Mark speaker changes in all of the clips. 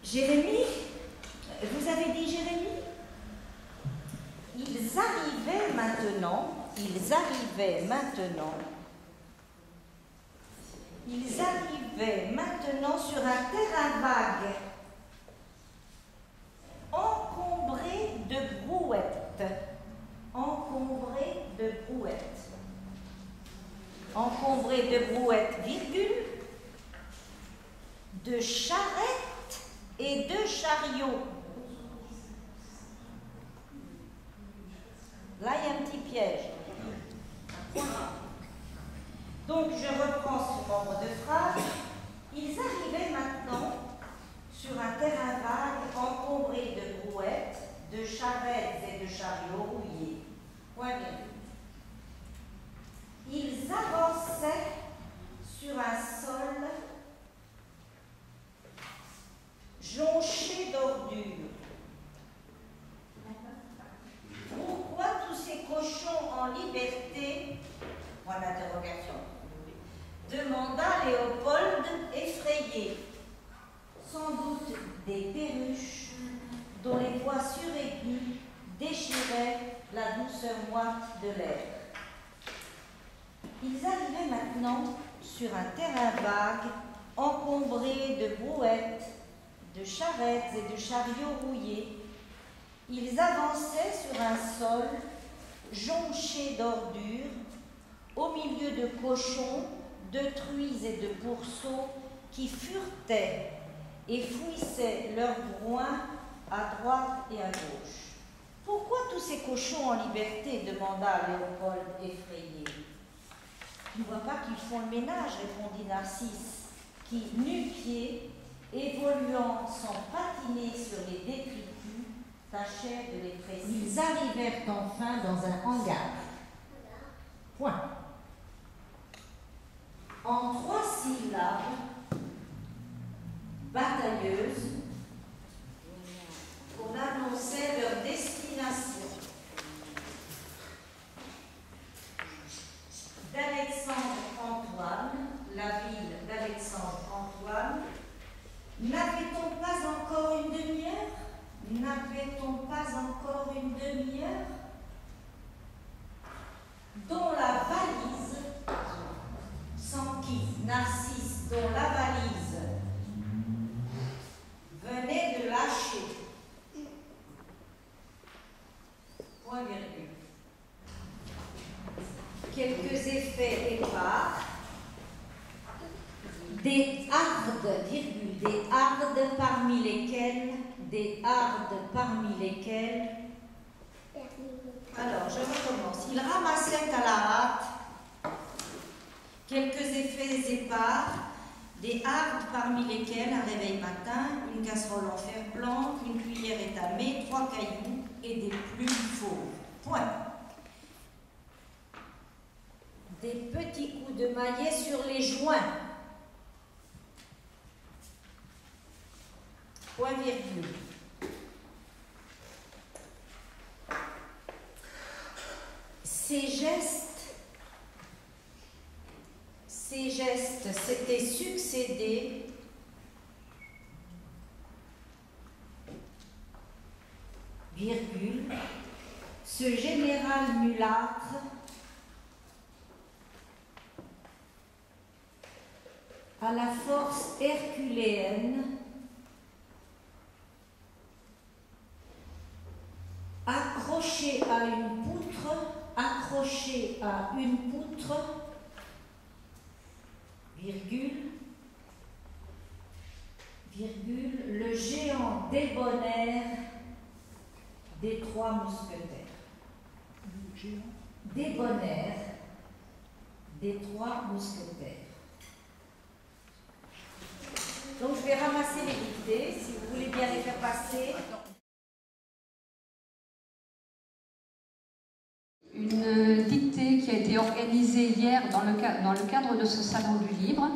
Speaker 1: Jérémie, vous avez dit Jérémie? Ils arrivaient maintenant sur un terrain vague, encombré de brouettes. Encombré de brouettes, virgule, de charrettes et de chariots. Là, il y a un petit piège. Donc, je reprends ce nombre de phrases. Ils arrivaient maintenant sur un terrain vague encombré de brouettes, de charrettes et de chariots rouillés. Point virgule. Ils avançaient sur un sol jonché d'ordures. Pourquoi tous ces cochons en liberté? Point d'interrogation. Demanda Léopold effrayé. Sans doute des perruches dont les voix suraiguës déchiraient la douceur moite de l'air. Ils arrivaient maintenant sur un terrain vague, encombré de brouettes, de charrettes et de chariots rouillés. Ils avançaient sur un sol jonché d'ordures, au milieu de cochons, de truies et de pourceaux qui furetaient et fouissaient leurs groins à droite et à gauche. Pourquoi tous ces cochons en liberté? Demanda Léopold effrayé. Tu ne vois pas qu'ils font le ménage, répondit Narcisse, qui, nu-pieds, évoluant sans patiner sur les détritus, tâchait de les préciser. Ils arrivèrent enfin dans un hangar. Point. En 3 syllabes batailleuses, on annonçait leur destination. D'Alexandre-Antoine, la ville d'Alexandre-Antoine. N'avait-on pas encore une demi-heure? Dont la valise, sans qui Narcisse, dont la valise venait de lâcher. Point virgule. Quelques effets épars. Des hardes parmi lesquelles. Alors, je recommence. Il ramassait à la hâte quelques effets épars, des hardes parmi lesquelles un réveil matin, une casserole en fer blanc, une cuillère étamée, 3 cailloux et des plumes fauves. Point. Des petits coups de maillet sur les joints. Point virgule. Ces gestes s'étaient succédés virgule, ce général mulâtre à la force herculéenne accroché à une poutre, virgule, le géant débonnaire des 3 mousquetaires. Le géant débonnaire des 3 mousquetaires. Donc je vais ramasser les dictées, si vous voulez bien les faire passer.
Speaker 2: Une dictée qui a été organisée hier dans le cadre de ce salon du livre,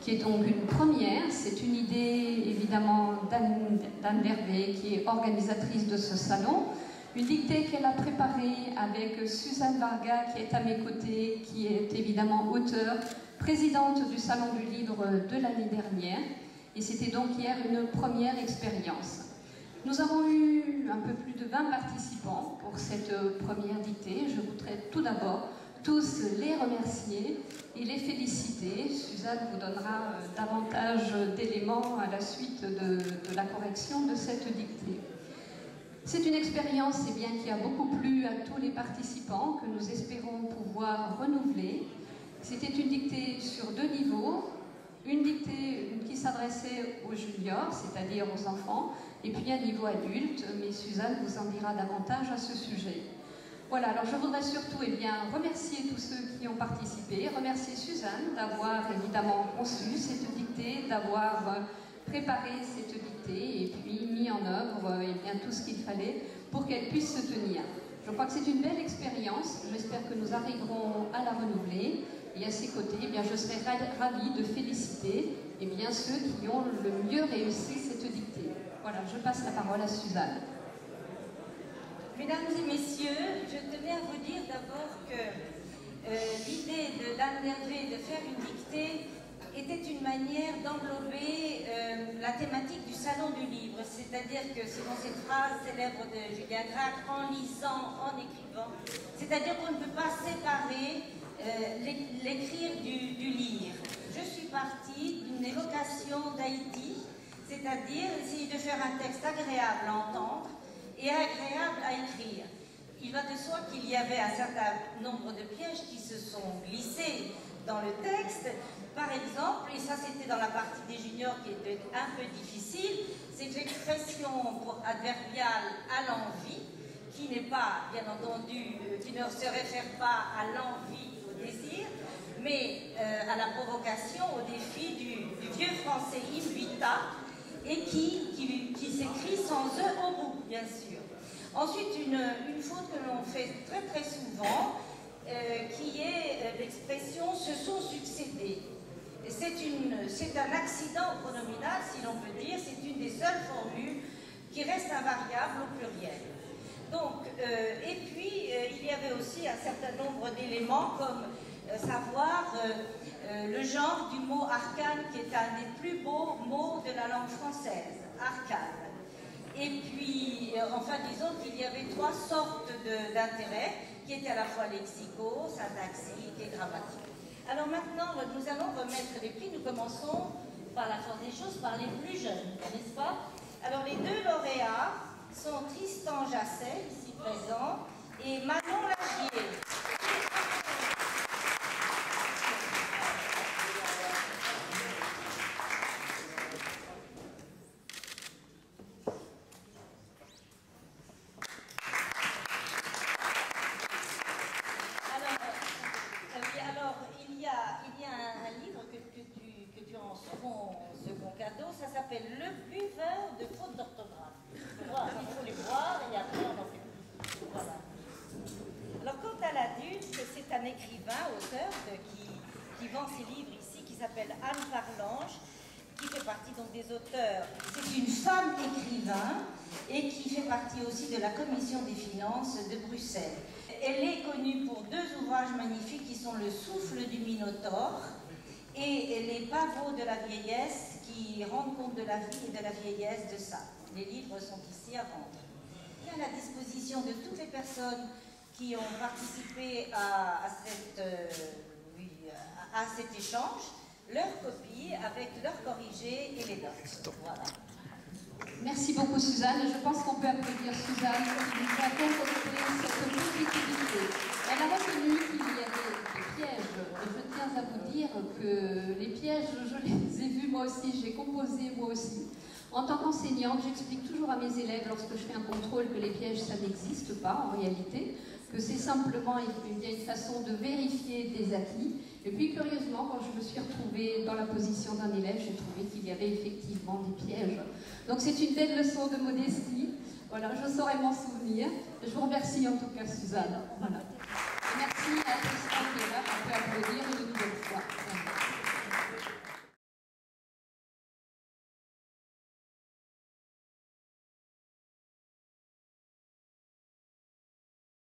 Speaker 2: qui est donc une première. C'est une idée évidemment d'Anne Vervet, qui est organisatrice de ce salon. Une dictée qu'elle a préparée avec Suzanne Varga, qui est à mes côtés, qui est évidemment auteure, présidente du salon du livre de l'année dernière, Et c'était donc hier une première expérience. Nous avons eu un peu plus de 20 participants pour cette première dictée. Je voudrais tout d'abord tous les remercier et les féliciter. Suzanne vous donnera davantage d'éléments à la suite de la correction de cette dictée. C'est une expérience qui a beaucoup plu à tous les participants, que nous espérons pouvoir renouveler. C'était une dictée sur 2 niveaux. Une dictée qui s'adressait aux juniors, c'est-à-dire aux enfants, et puis un niveau adulte, mais Suzanne vous en dira davantage à ce sujet. Voilà, alors je voudrais surtout remercier tous ceux qui ont participé, remercier Suzanne d'avoir évidemment conçu cette dictée, d'avoir préparé cette dictée et puis mis en œuvre tout ce qu'il fallait pour qu'elle puisse se tenir. Je crois que c'est une belle expérience, j'espère que nous arriverons à la renouveler. Et à ses côtés, je serai ravie de féliciter ceux qui ont le mieux réussi cette dictée. Voilà, je passe la parole à Suzanne.
Speaker 1: Mesdames et messieurs, je tenais à vous dire d'abord que l'idée d'Anne Hervé de faire une dictée était une manière d'englober la thématique du Salon du Livre, c'est-à-dire que selon cette phrase célèbre de Julien Gracq, en lisant, en écrivant, c'est-à-dire qu'on ne peut pas séparer l'écrire du lire. Je suis partie d'une évocation d'Haïti, c'est-à-dire essayer de faire un texte agréable à entendre et agréable à écrire. Il va de soi qu'il y avait un certain nombre de pièges qui se sont glissés dans le texte. Par exemple, et ça c'était dans la partie des juniors qui était un peu difficile, c'est l'expression adverbiale à l'envie, qui n'est pas, bien entendu, qui ne se réfère pas à l'envie, au désir, mais à la provocation, au défi du vieux français invita, et qui s'écrit sans E au bout, bien sûr. Ensuite, une faute que l'on fait très très souvent, qui est l'expression « se sont succédés ». C'est un accident pronominal, si l'on peut dire, c'est une des seules formules qui reste invariable au pluriel. Donc, et puis, il y avait aussi un certain nombre d'éléments comme savoir le genre du mot arcane, qui est un des plus beaux mots de la langue française, arcane. Et puis, enfin, disons qu'il y avait 3 sortes d'intérêts, qui étaient à la fois lexicaux, syntaxiques et grammatiques. Alors maintenant, nous allons remettre les prix. Nous commençons par la force des choses, par les plus jeunes, n'est-ce pas? Alors, les 2 lauréats sont Tristan Jasset, ici présent, et Manon Lagier. Alors, il y a un livre que tu as en second cadeau, ça s'appelle Le buveur de fautes d'orthographe. Voilà, il faut les boire et après on en fait plus. Voilà. Alors, quant à l'adulte, c'est un écrivain, auteur, qui vend ses livres ici, qui s'appelle Anne Parlange, qui fait partie donc des auteurs. C'est une femme écrivain et qui fait partie aussi de la commission des finances de Bruxelles. Elle est connue pour 2 ouvrages magnifiques qui sont Le souffle du Minotaure et Les pavots de la vieillesse, qui rendent compte de la vie et de la vieillesse de ça. Les livres sont ici à vendre. Et à la disposition de toutes les personnes qui ont participé à cet échange, leurs copies avec leurs corrigés et les notes. Voilà.
Speaker 2: Merci beaucoup Suzanne. Je pense qu'on peut applaudir Suzanne qui nous a concocté cette positivité. Elle a reconnu qu'il y avait des pièges. Et je tiens à vous dire que les pièges, je les ai vus moi aussi, j'ai composé moi aussi. En tant qu'enseignante, j'explique toujours à mes élèves lorsque je fais un contrôle que les pièges, ça n'existe pas en réalité, que c'est simplement une façon de vérifier des acquis. Et puis curieusement, quand je me suis retrouvée dans la position d'un élève, j'ai trouvé qu'il y avait effectivement des pièges. Donc c'est une belle leçon de modestie. Voilà, je saurais m'en souvenir. Je vous remercie en tout cas Suzanne. Voilà. Merci à tous qui est là, on peut applaudir une nouvelle fois.